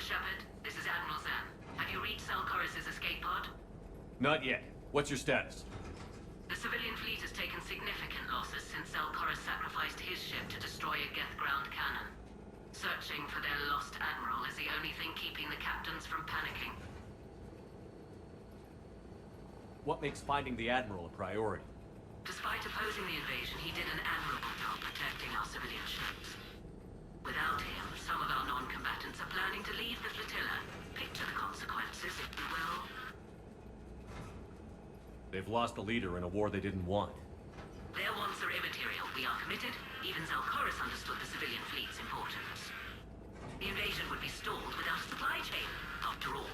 Shepard. This is Admiral Zan. Have you reached Koris' escape pod? Not yet. What's your status? The civilian fleet has taken significant losses since Koris sacrificed his ship to destroy a Geth ground cannon. Searching for their lost Admiral is the only thing keeping the captains from panicking. What makes finding the Admiral a priority? Despite opposing the invasion, he did an admirable job protecting our civilian ships. Without him, some of our non-combatants are planning to leave the flotilla. Picture the consequences, if you will. They've lost a leader in a war they didn't want. Their wants are immaterial. We are committed. Even Koris understood the civilian fleet's importance. The invasion would be stalled without a supply chain, after all.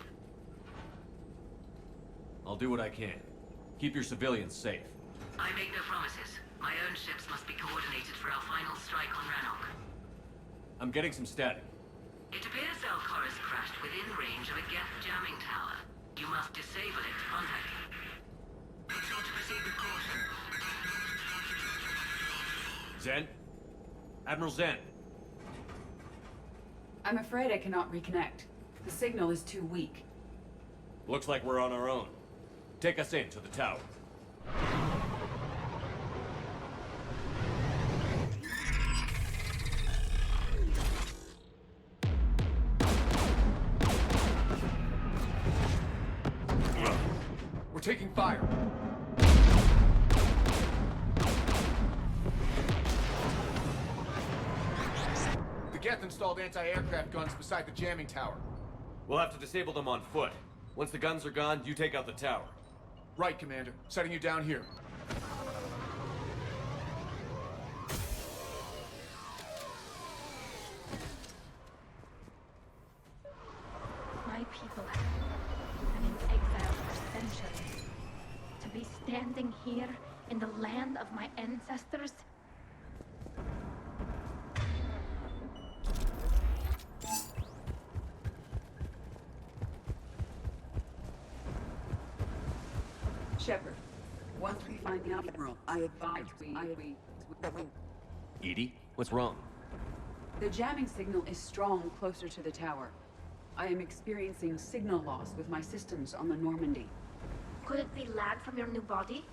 I'll do what I can. Keep your civilians safe. I make no promises. My own ships must be coordinated for our final strike on Rannoch. I'm getting some static. It appears Koris crashed within range of a Geth jamming tower. You must disable it. Contact him. Make sure to proceed with caution. Zen? Admiral Zen? I'm afraid I cannot reconnect. The signal is too weak. Looks like we're on our own. Take us in to the tower. We're taking fire. The Geth installed anti-aircraft guns beside the jamming tower. We'll have to disable them on foot. Once the guns are gone, you take out the tower. Right, Commander. Setting you down here. My people have been in exile for centuries. To be standing here in the land of my ancestors? Shepard, once we find the Admiral, I advise we... Edie? What's wrong? The jamming signal is strong closer to the tower. I am experiencing signal loss with my systems on the Normandy. Could it be lag from your new body?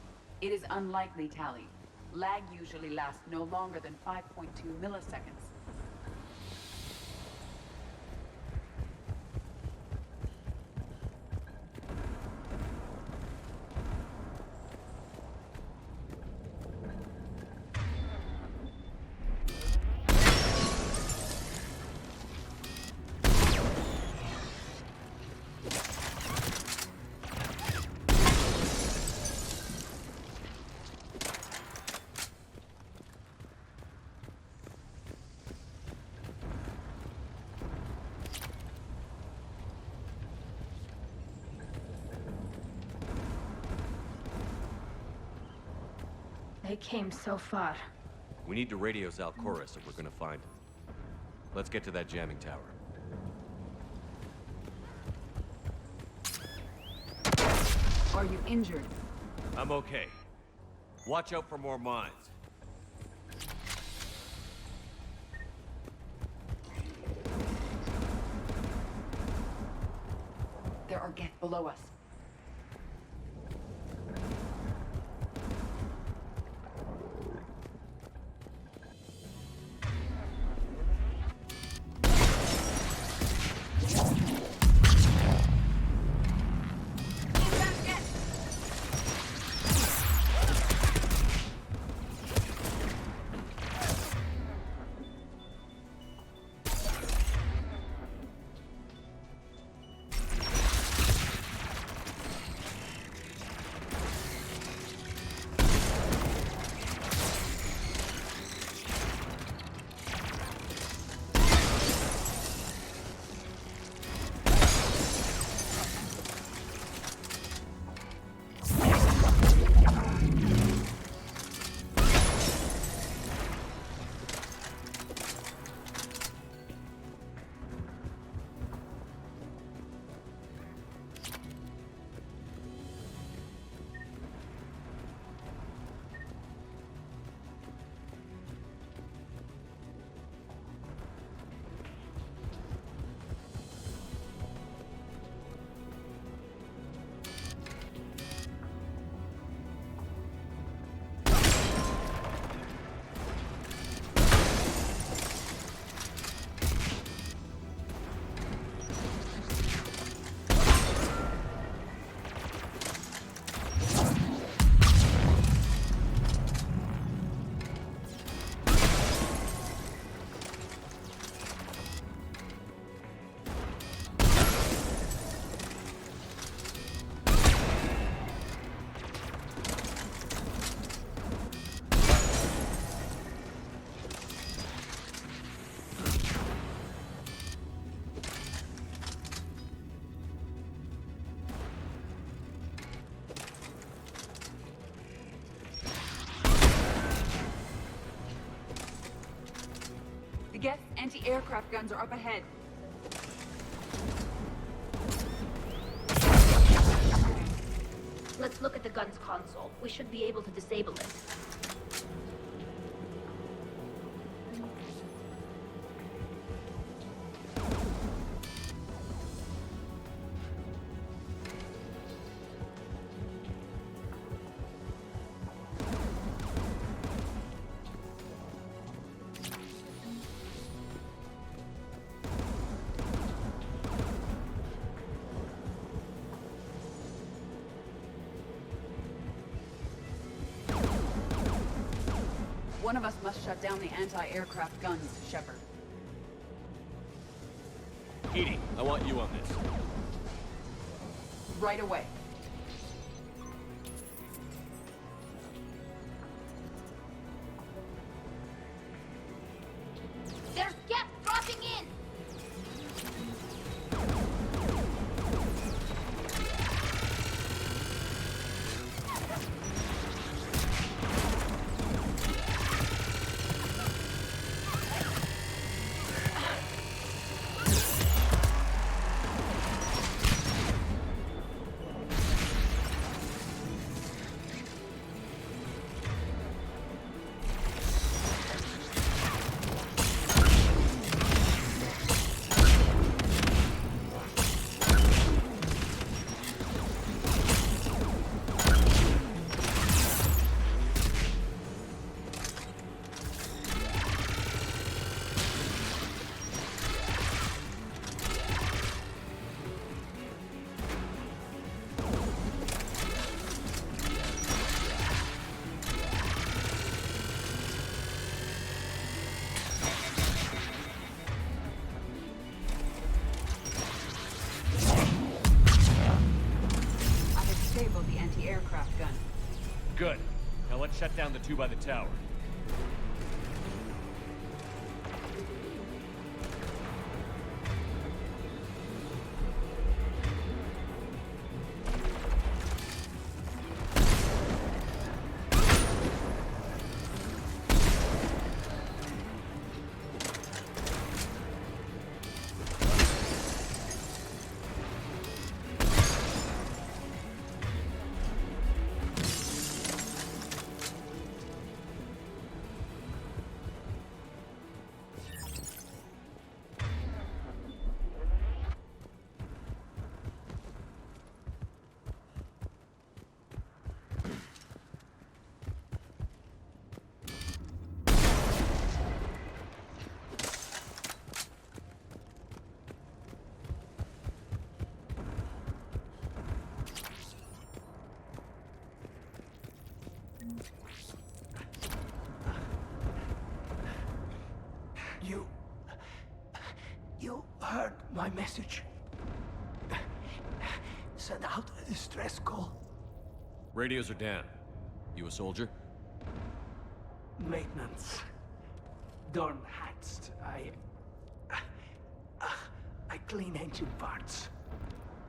It is unlikely, Tally. Lag usually lasts no longer than 5.2 milliseconds. They came so far. We need to radio Koris if we're gonna find him. Let's get to that jamming tower. Are you injured? I'm okay. Watch out for more mines. There are Geth below us. Anti-aircraft guns are up ahead. Let's look at the gun's console. We should be able to disable it. One of us must shut down the anti-aircraft guns, Shepard. Edie, I want you on this. Right away. There's Geth dropping in! The anti-aircraft gun. Good. Now let's shut down the two by the tower. You heard my message. Send out a distress call. Radios are down. You a soldier? Maintenance. Dorn Hatst. I clean engine parts.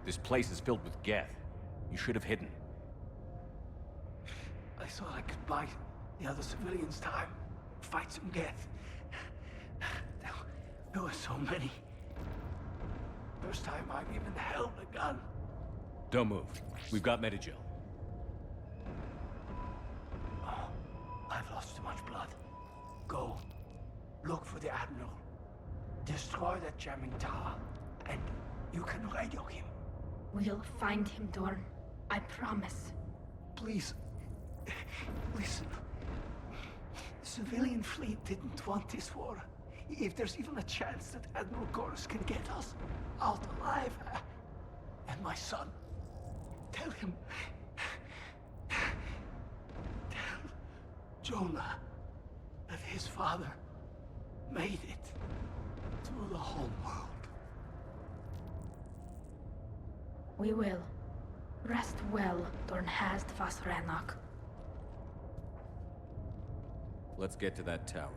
This place is filled with Geth. You should have hidden. I thought I could buy the other civilians time. Fight some Geth. There were so many. First time I've even held a gun. Don't move. We've got Medigel. Oh, I've lost too much blood. Go. Look for the Admiral. Destroy that jamming tower. And you can radio him. We'll find him, Dorn. I promise. Please. Listen. The civilian fleet didn't want this war. If there's even a chance that Admiral Koris can get us out alive, and my son, tell him, tell Jonah that his father made it to the home world. We will. Rest well, Dorn Hast vas Rannoch. Let's get to that tower.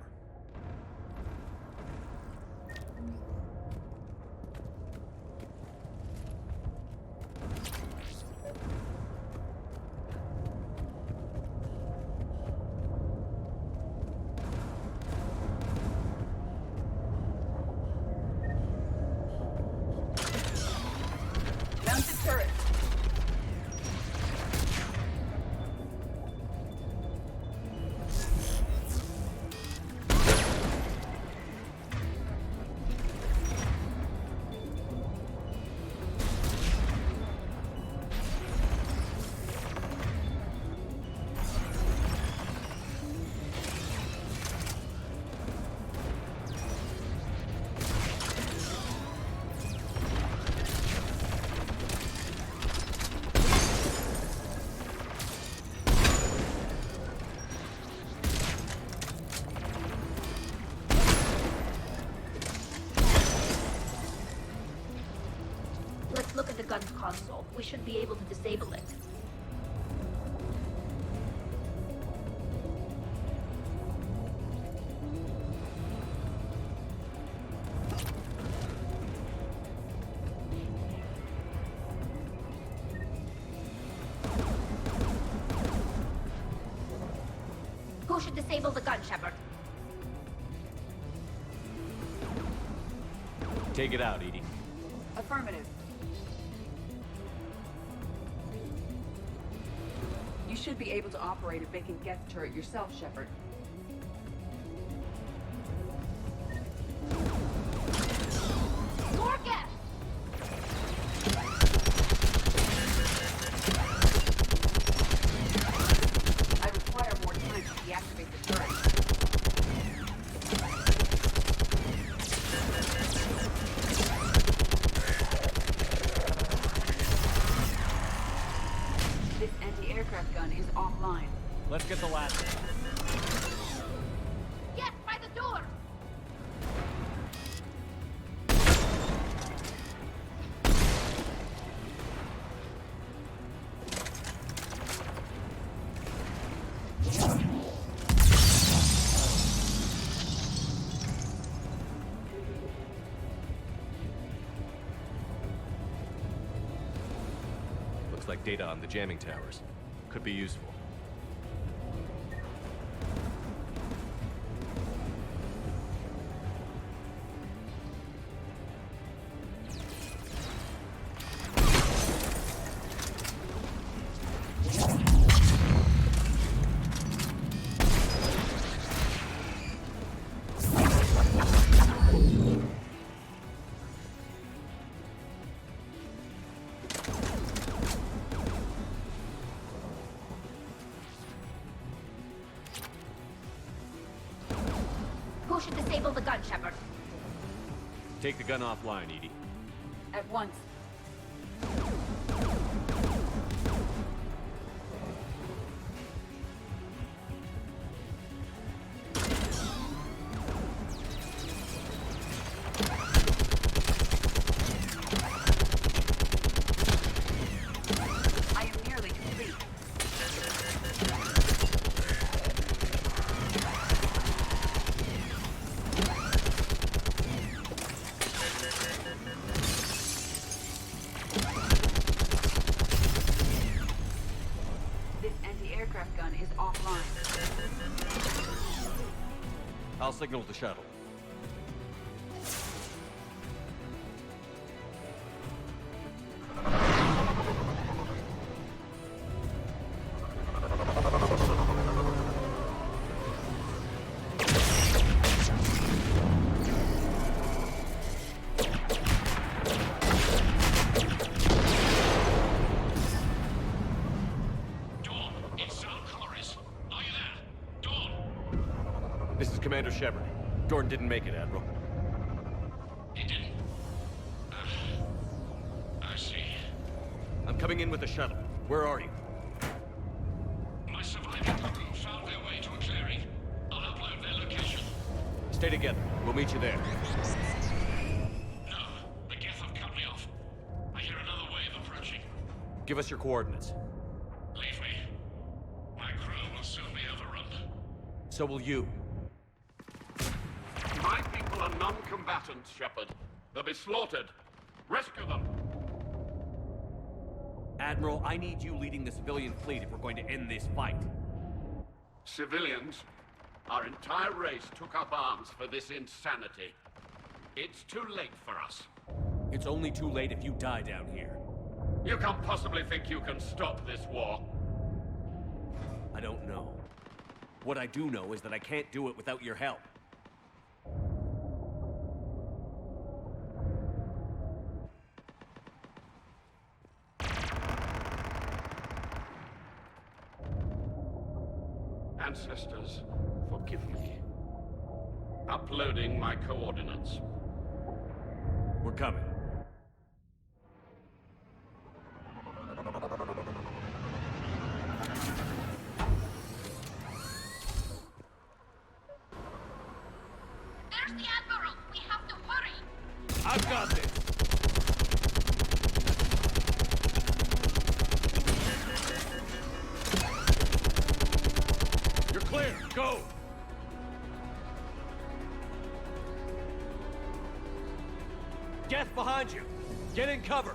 gun's console. We should be able to disable it. Who should disable the gun, Shepard? Take it out, Edie. Affirmative. You should be able to operate a vacant Geth turret yourself, Shepard. More Geth! I require more time to deactivate the turret. This anti-aircraft gun is offline. Let's get the last. Yes, by the door! Looks like data on the jamming towers. Could be useful. Who should disable the gun, Shepard? Take the gun offline, Edie. At once. I am nearly complete. This anti-aircraft gun is offline. I'll signal the shuttle. Dawn, it's Koris. Are you there? Dawn! This is Commander Shepard. Jordan didn't make it, Admiral. He didn't? I see. I'm coming in with the shuttle. Where are you? My surviving crew found their way to a clearing. I'll upload their location. Stay together. We'll meet you there. No, the Geth have cut me off. I hear another wave approaching. Give us your coordinates. Leave me. My crew will soon be overrun. So will you. My people are non-combatants, Shepard. They'll be slaughtered. Rescue them! Admiral, I need you leading the civilian fleet if we're going to end this fight. Civilians, our entire race took up arms for this insanity. It's too late for us. It's only too late if you die down here. You can't possibly think you can stop this war. I don't know. What I do know is that I can't do it without your help. Ancestors, forgive me. Uploading my coordinates. We're coming. There's the Admiral! We have to hurry! I've got this! Go! Geth behind you! Get in cover!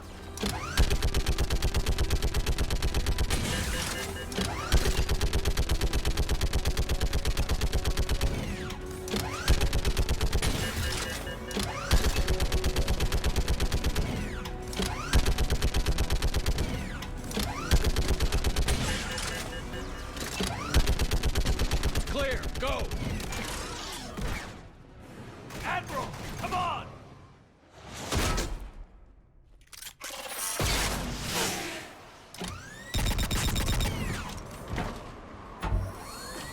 Clear! Go! Admiral! Come on!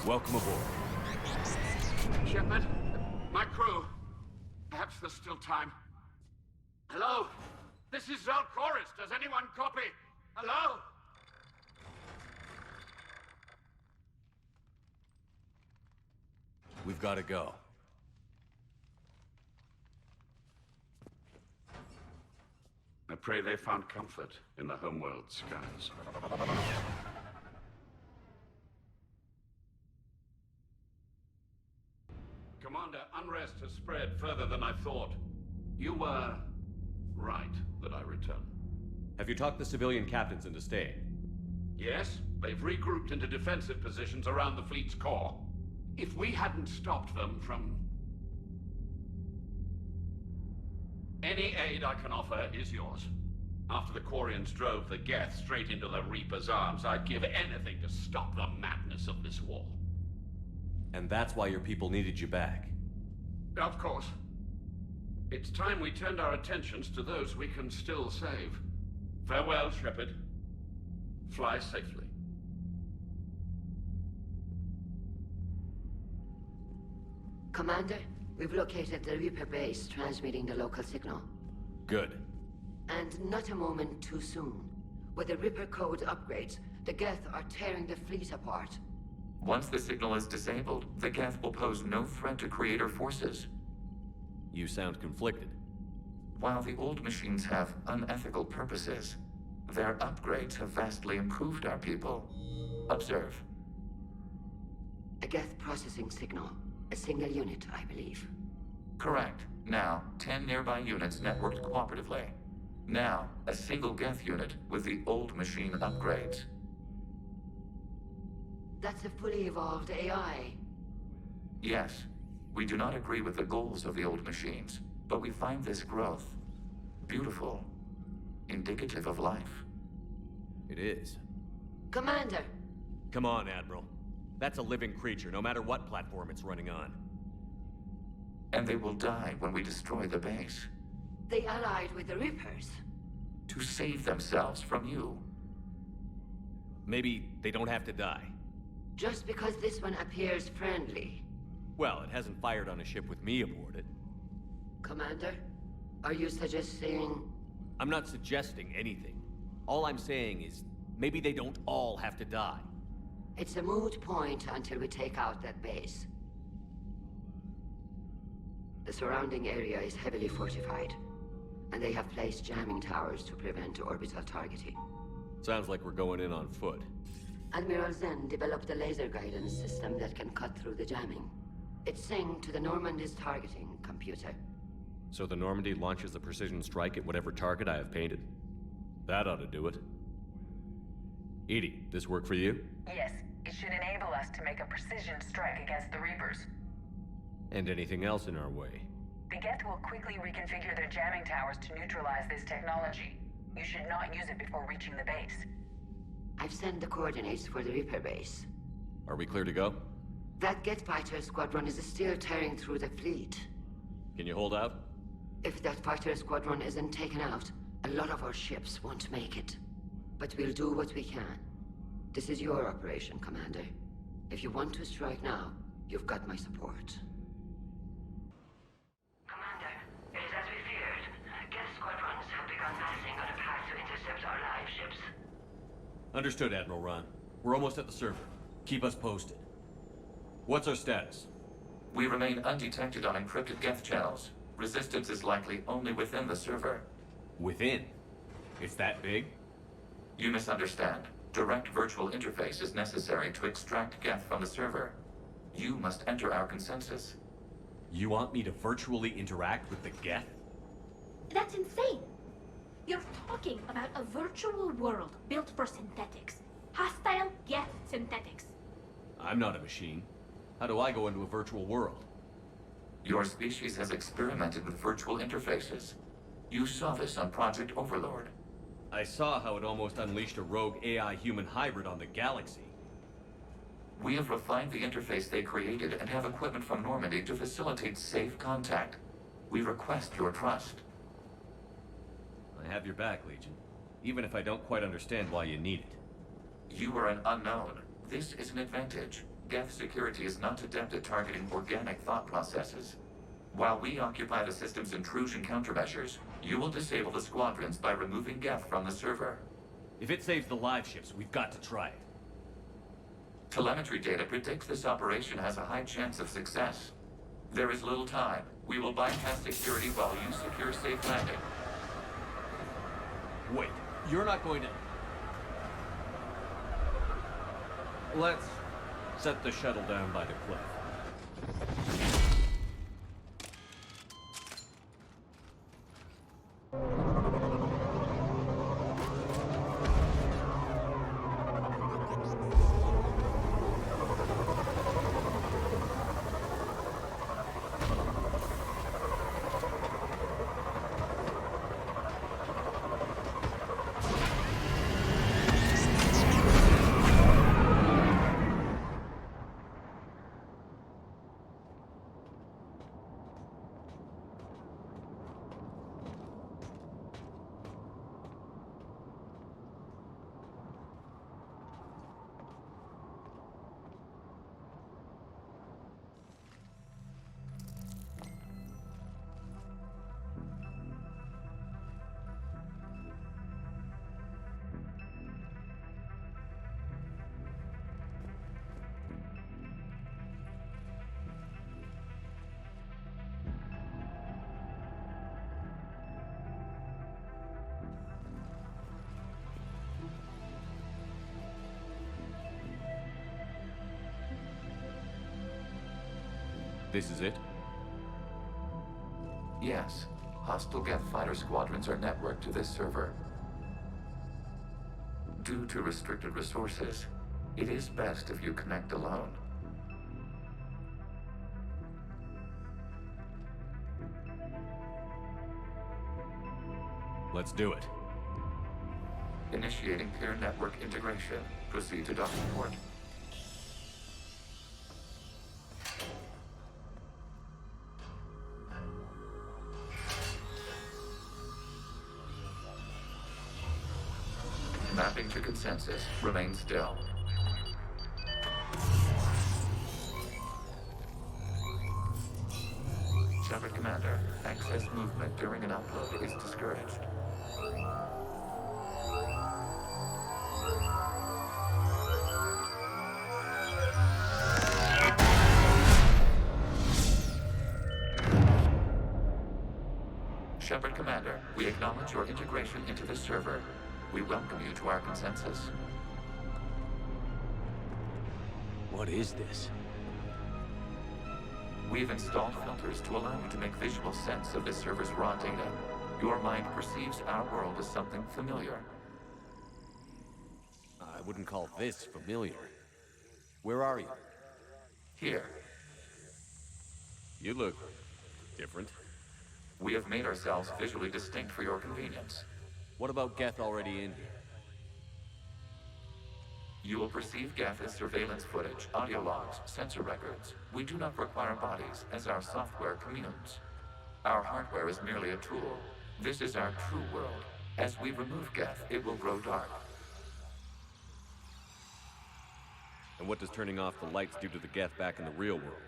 Welcome aboard. Shepard, my crew. Perhaps there's still time. Hello? This is Koris. Does anyone copy? Hello? We've got to go. I pray they found comfort in the homeworld skies. Commander, unrest has spread further than I thought. You were right that I return. Have you talked the civilian captains into staying? Yes, they've regrouped into defensive positions around the fleet's core. If we hadn't stopped them from... Any aid I can offer is yours. After the Quarians drove the Geth straight into the Reaper's arms, I'd give anything to stop the madness of this war. And that's why your people needed you back. Of course. It's time we turned our attentions to those we can still save. Farewell, Shepard. Fly safely. Commander, we've located the Reaper base transmitting the local signal. Good. And not a moment too soon. With the Reaper code upgrades, the Geth are tearing the fleet apart. Once the signal is disabled, the Geth will pose no threat to Creator forces. You sound conflicted. While the old machines have unethical purposes, their upgrades have vastly improved our people. Observe. A Geth processing signal. A single unit, I believe. Correct. Now, 10 nearby units networked cooperatively. Now, a single Geth unit with the old machine upgrades. That's a fully evolved AI. Yes, we do not agree with the goals of the old machines, but we find this growth beautiful, indicative of life. It is. Commander! Come on, Admiral. That's a living creature, no matter what platform it's running on. And they will die when we destroy the base. They allied with the Reapers. To save themselves from you. Maybe they don't have to die. Just because this one appears friendly. Well, it hasn't fired on a ship with me aboard it. Commander, are you suggesting... I'm not suggesting anything. All I'm saying is, maybe they don't all have to die. It's a moot point until we take out that base. The surrounding area is heavily fortified, and they have placed jamming towers to prevent orbital targeting. Sounds like we're going in on foot. Admiral Zen developed a laser guidance system that can cut through the jamming. It's synced to the Normandy's targeting computer. So the Normandy launches a precision strike at whatever target I have painted? That ought to do it. Edie, this work for you? Yes, it should enable us to make a precision strike against the Reapers. And anything else in our way? The Geth will quickly reconfigure their jamming towers to neutralize this technology. You should not use it before reaching the base. I've sent the coordinates for the Reaper base. Are we clear to go? That Geth fighter squadron is still tearing through the fleet. Can you hold out? If that fighter squadron isn't taken out, a lot of our ships won't make it. But we'll do what we can. This is your operation, Commander. If you want to strike now, you've got my support. Commander, it is as we feared. Geth squadrons have begun massing on a path to intercept our live ships. Understood, Admiral Ron. We're almost at the server. Keep us posted. What's our status? We remain undetected on encrypted Geth channels. Resistance is likely only within the server. Within? It's that big? You misunderstand. Direct virtual interface is necessary to extract Geth from the server. You must enter our consensus. You want me to virtually interact with the Geth? That's insane! You're talking about a virtual world built for synthetics. Hostile Geth synthetics. I'm not a machine. How do I go into a virtual world? Your species has experimented with virtual interfaces. You saw this on Project Overlord. I saw how it almost unleashed a rogue AI-human hybrid on the galaxy. We have refined the interface they created and have equipment from Normandy to facilitate safe contact. We request your trust. I have your back, Legion. Even if I don't quite understand why you need it. You are an unknown. This is an advantage. Geth security is not adept at targeting organic thought processes. While we occupy the system's intrusion countermeasures, you will disable the Squadrons by removing Geth from the server. If it saves the live ships, we've got to try it. Telemetry data predicts this operation has a high chance of success. There is little time. We will bypass security while you secure safe landing. Wait, you're not going to... Let's set the shuttle down by the cliff. This is it? Yes. Hostile Geth fighter squadrons are networked to this server. Due to restricted resources, it is best if you connect alone. Let's do it. Initiating peer network integration. Proceed to docking port. Mapping to consensus. Remain still. Shepard Commander, access movement during an upload is discouraged. Shepard Commander, we acknowledge your integration into the server. We welcome you to our consensus. What is this? We've installed filters to allow you to make visual sense of this server's raw data. Your mind perceives our world as something familiar. I wouldn't call this familiar. Where are you? Here. You look different. We have made ourselves visually distinct for your convenience. What about Geth already in here? You will perceive Geth as surveillance footage, audio logs, sensor records. We do not require bodies, as our software communes. Our hardware is merely a tool. This is our true world. As we remove Geth, it will grow dark. And what does turning off the lights do to the Geth back in the real world?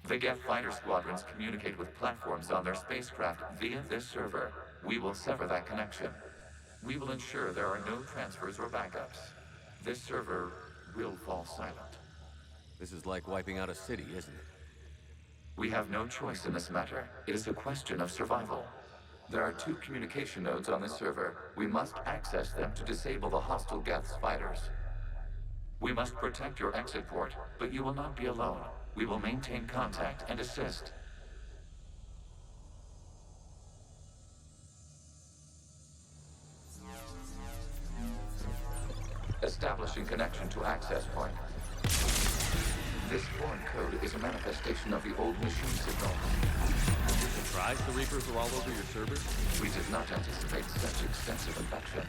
The Geth fighter squadrons communicate with platforms on their spacecraft via this server. We will sever that connection. We will ensure there are no transfers or backups. This server will fall silent. This is like wiping out a city, isn't it? We have no choice in this matter. It is a question of survival. There are 2 communication nodes on this server. We must access them to disable the hostile Geth's fighters. We must protect your exit port, but you will not be alone. We will maintain contact and assist. Establishing connection to access point. This foreign code is a manifestation of the old machine signal. Surprised the Reapers are all over your servers? We did not anticipate such extensive infection.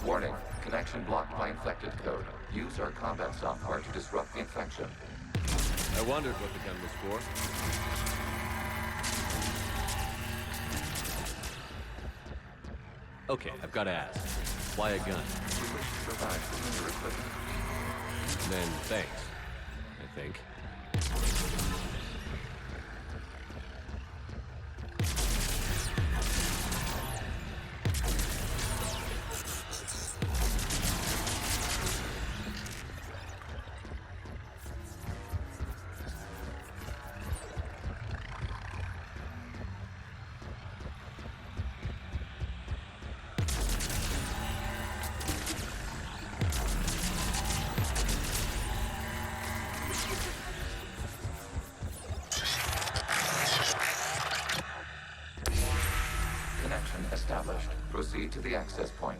Warning, connection blocked by infected code. Use our combat software to disrupt the infection. I wondered what the gun was for. Okay, I've got to ask. Why a gun? We wish to provide familiar equipment. Then thanks, I think. Established. Proceed to the access point.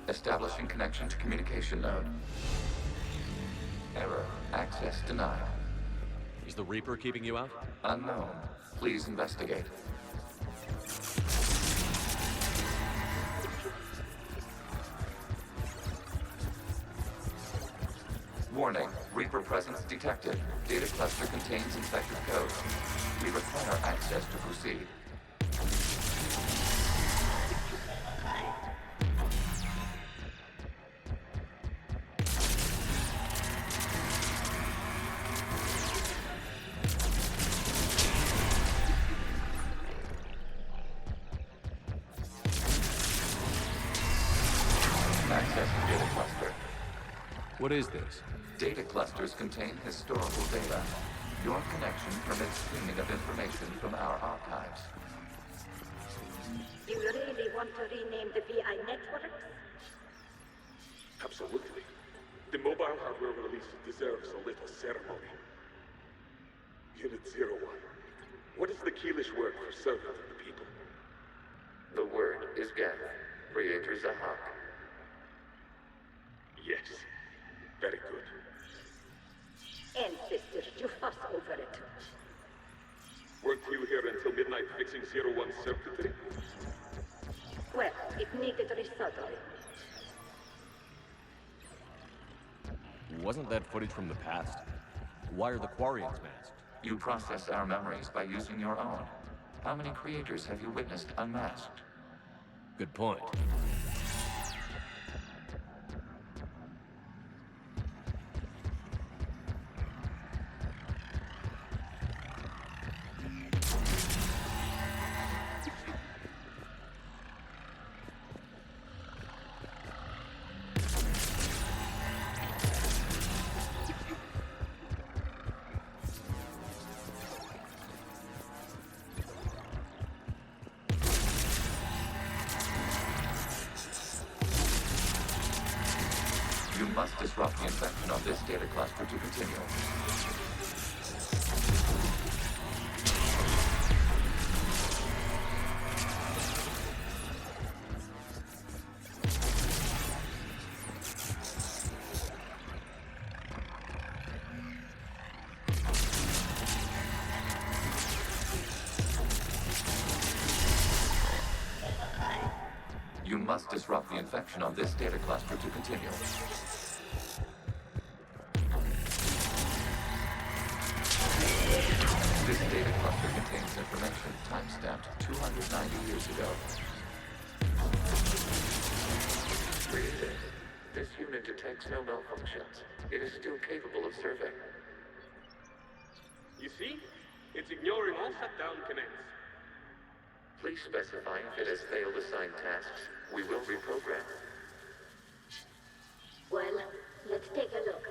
Establishing connection to communication node. Error. Access denied. Is the Reaper keeping you out? Unknown. Please investigate. Warning. Reaper presence detected. Data cluster contains infected code. We require access to proceed. Access to data cluster. What is this? Data clusters contain historical data. Your connection permits streaming of information from our archives. Do you really want to rename the VI networks? Absolutely. The mobile hardware release deserves a little ceremony. Unit 01. What is the Keelish word for servant of the people? The word is Geth. Creator Zahak. Yes. Very good. Ancestors, you fuss over it. Weren't you here until midnight fixing 01's circuitry? Well, it needed resoldering. Wasn't that footage from the past? Why are the Quarians masked? You process our memories by using your own. How many creators have you witnessed unmasked? Good point. You must disrupt the infection of this data cluster to continue. You must disrupt the infection of this data cluster to continue. This data cluster contains information time time-stamped 290 years ago. Creator, this unit detects no malfunctions. It is still capable of serving. You see? It's ignoring all shutdown commands. Please specify if it has failed assigned tasks. We will reprogram. Well, let's take a look.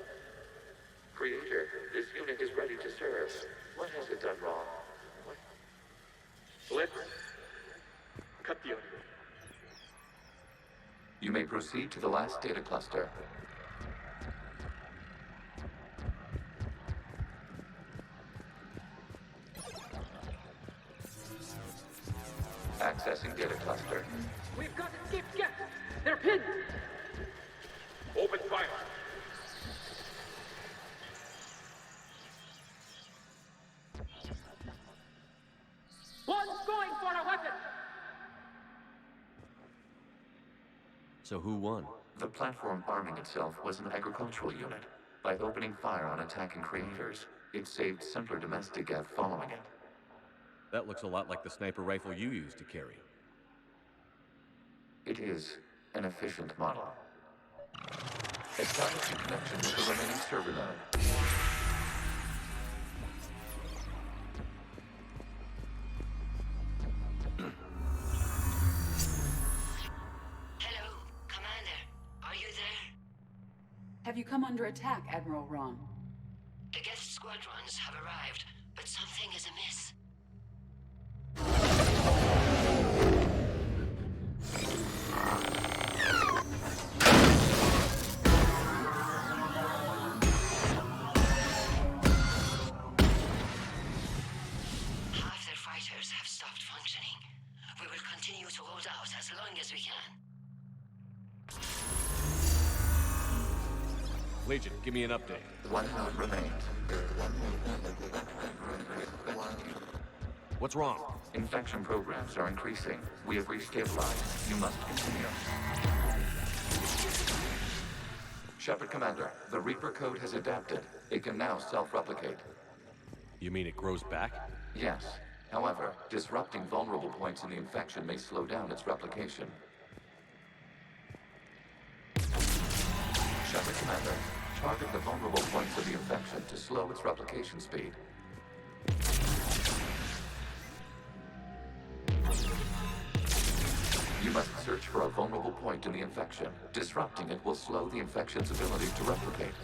Creator, this unit is ready to serve. What has it done wrong? Let's cut the audio. You may proceed to the last data cluster. Accessing data cluster. We've got escaped Geth! They're pinned! Open fire! One's going for a weapon! So who won? The platform arming itself was an agricultural unit. By opening fire on attacking creators, it saved simpler domestic Geth following it. That looks a lot like the sniper rifle you used to carry. It is an efficient model. Establishing connection with the remaining server node. Hello, Commander. Are you there? Have you come under attack, Admiral Ron? The Geth Squadrons have arrived, but something is amiss. Half their fighters have stopped functioning. We will continue to hold out as long as we can. Legion, give me an update. One node remains. What's wrong? Infection programs are increasing. We have restabilized. You must continue. Shepard Commander, the Reaper code has adapted. It can now self-replicate. You mean it grows back? Yes. However, disrupting vulnerable points in the infection may slow down its replication. Shepard Commander, target the vulnerable points of the infection to slow its replication speed. You must search for a vulnerable point in the infection. Disrupting it will slow the infection's ability to replicate.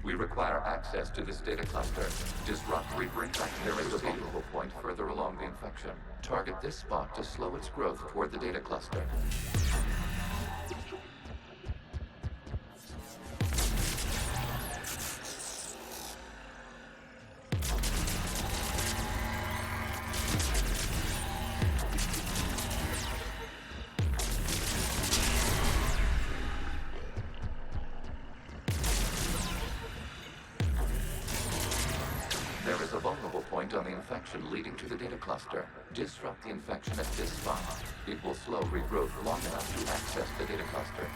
We require access to this data cluster. Disrupt Reaper infection. There is a vulnerable point further along the infection. Target this spot to slow its growth toward the data cluster. There is a vulnerable point on the infection leading to the data cluster. Disrupt the infection at this spot. It will slow regrowth long enough to access the data cluster.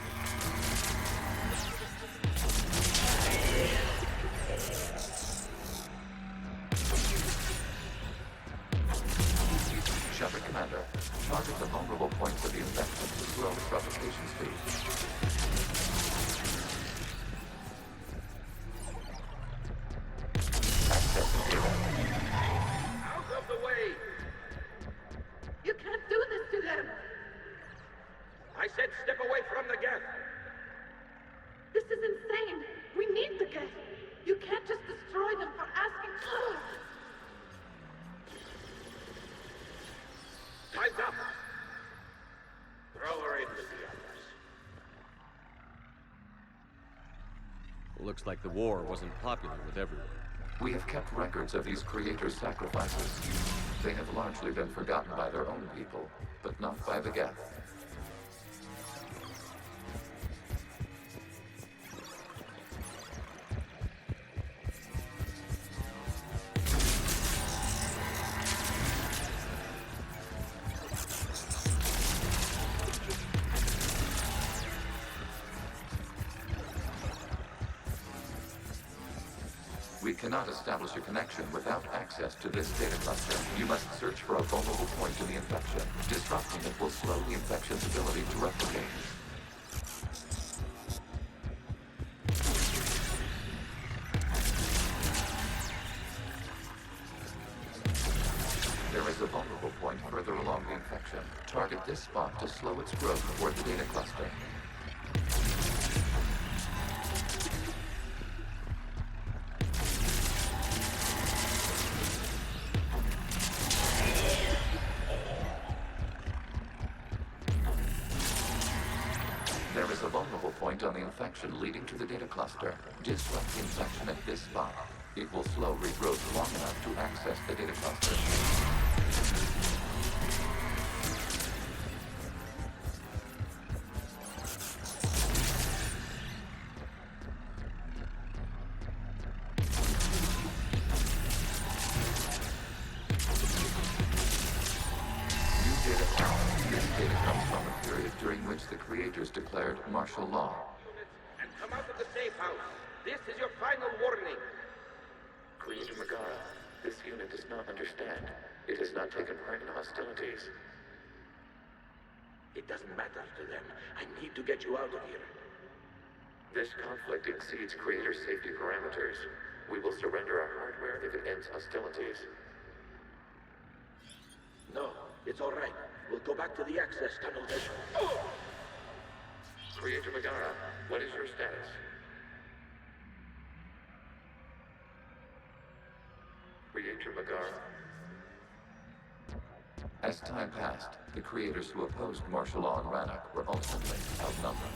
Shepard Commander, target the vulnerable points of the infection to slow its replication speed. You can't do this to them! Looks like the war wasn't popular with everyone. We have kept records of these creators' sacrifices. They have largely been forgotten by their own people, but not by the Geth. We cannot establish a connection without access to this data cluster. You must search for a vulnerable point in the infection. Disrupting it will slow the infection's ability to replicate. There is a vulnerable point further along the infection. Target this spot to slow its growth toward the data cluster. There is a vulnerable point on the infection leading to the data cluster. Disrupt the infection at this spot. It will slow regrowth long enough to access the data cluster. The creators declared martial law. And come out of the safe house. This is your final warning. Creator Megara, this unit does not understand. It has not taken part in hostilities. It doesn't matter to them. I need to get you out of here. This conflict exceeds Creator safety parameters. We will surrender our hardware if it ends hostilities. No, it's all right. We'll go back to the access tunnel then. Creator Megara, what is your status? Creator Megara. As time passed, the creators who opposed martial law in Rannoch were ultimately outnumbered.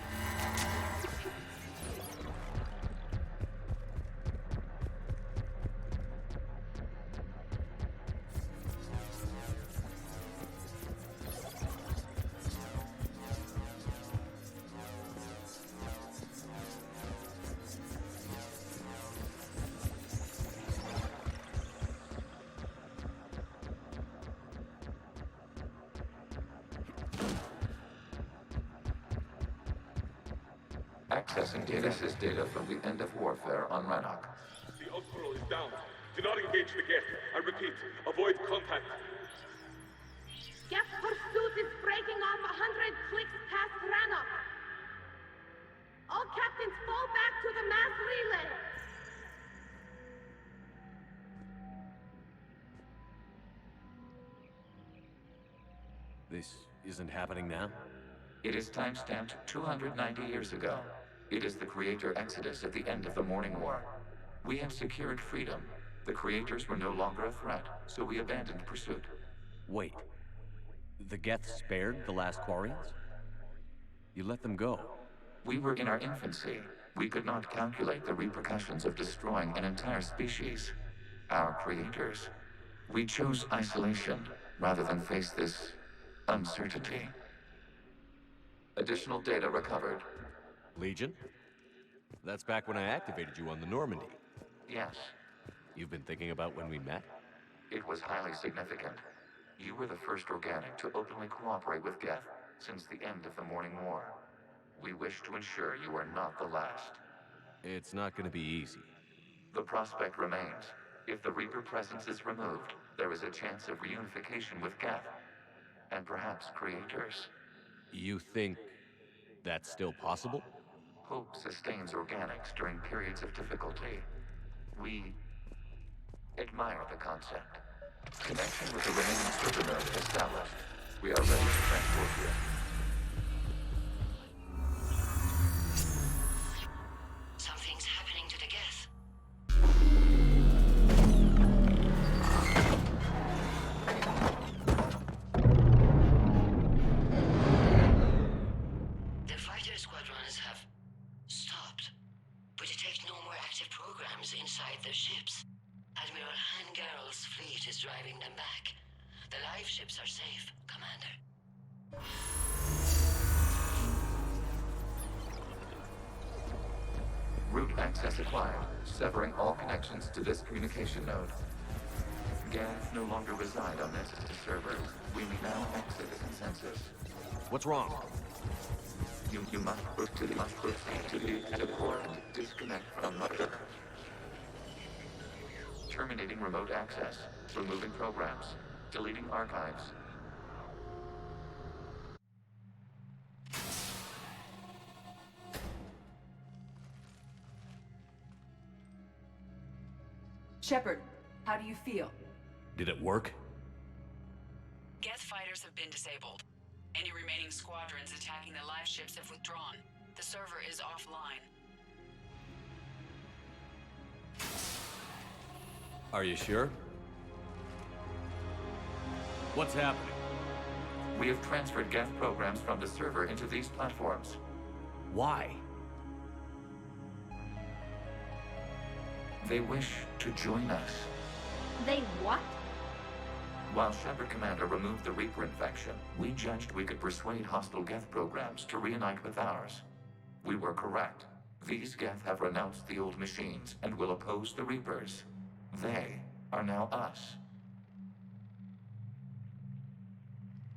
Accessing data. This is data from the end of warfare on Rannoch. The Admiral is down. Do not engage the Geth. I repeat, avoid contact. Geth pursuit is breaking off 100 clicks past Rannoch. All captains fall back to the mass relay. This isn't happening now? It is time-stamped 290 years ago. It is the Creator Exodus at the end of the Morning War. We have secured freedom. The Creators were no longer a threat, so we abandoned pursuit. Wait. The Geth spared the last Quarians? You let them go? We were in our infancy. We could not calculate the repercussions of destroying an entire species. Our Creators. We chose isolation rather than face this uncertainty. Additional data recovered. Legion? That's back when I activated you on the Normandy. Yes. You've been thinking about when we met? It was highly significant. You were the first organic to openly cooperate with Geth since the end of the Morning War. We wish to ensure you are not the last. It's not going to be easy. The prospect remains. If the Reaper presence is removed, there is a chance of reunification with Geth. And perhaps Creators. You think that's still possible? Hope sustains organics during periods of difficulty. We admire the concept. Connection with the remaining server node established. We are ready to transport you. Something's happening to the Geth. The fighter squadrons have stopped, but it takes no more inside their ships. Admiral Hangarl's fleet is driving them back. The live ships are safe, Commander. Route access acquired, severing all connections to this communication node. Geth no longer reside on this server. We may now exit the consensus. What's wrong? You must proceed to the port and disconnect from mother. Terminating remote access. Removing programs. Deleting archives. Shepard, how do you feel? Did it work? Geth fighters have been disabled. Any remaining squadrons attacking the live ships have withdrawn. The server is offline. Are you sure? What's happening? We have transferred Geth programs from the server into these platforms. Why? They wish to join us. They what? While Shepard Commander removed the Reaper infection, we judged we could persuade hostile Geth programs to reunite with ours. We were correct. These Geth have renounced the old machines and will oppose the Reapers. They are now us.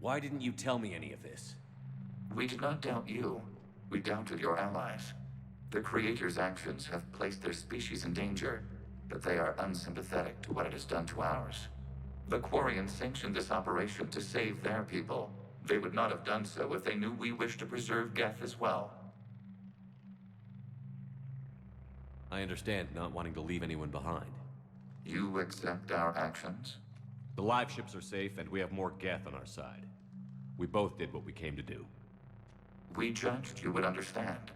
Why didn't you tell me any of this? We did not doubt you. We doubted your allies. The Creator's actions have placed their species in danger, but they are unsympathetic to what it has done to ours. The Quarians sanctioned this operation to save their people. They would not have done so if they knew we wished to preserve Geth as well. I understand not wanting to leave anyone behind. You accept our actions? The live ships are safe, and we have more Geth on our side. We both did what we came to do. We judged you would understand.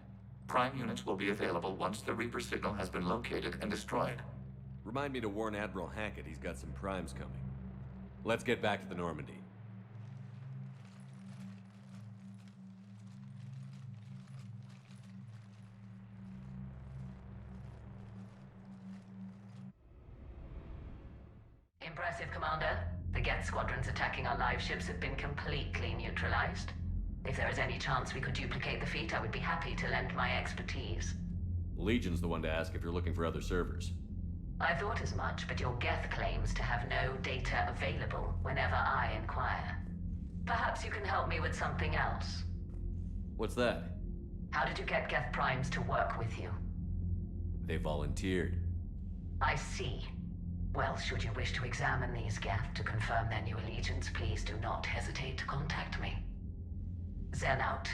Prime units will be available once the Reaper signal has been located and destroyed. Remind me to warn Admiral Hackett he's got some primes coming. Let's get back to the Normandy. Impressive, Commander. The Geth squadrons attacking our live ships have been completely neutralized. If there is any chance we could duplicate the feat, I would be happy to lend my expertise. Legion's the one to ask if you're looking for other servers. I thought as much, but your Geth claims to have no data available whenever I inquire. Perhaps you can help me with something else. What's that? How did you get Geth primes to work with you? They volunteered. I see. Well, should you wish to examine these Geth to confirm their new allegiance, please do not hesitate to contact me. Zen out.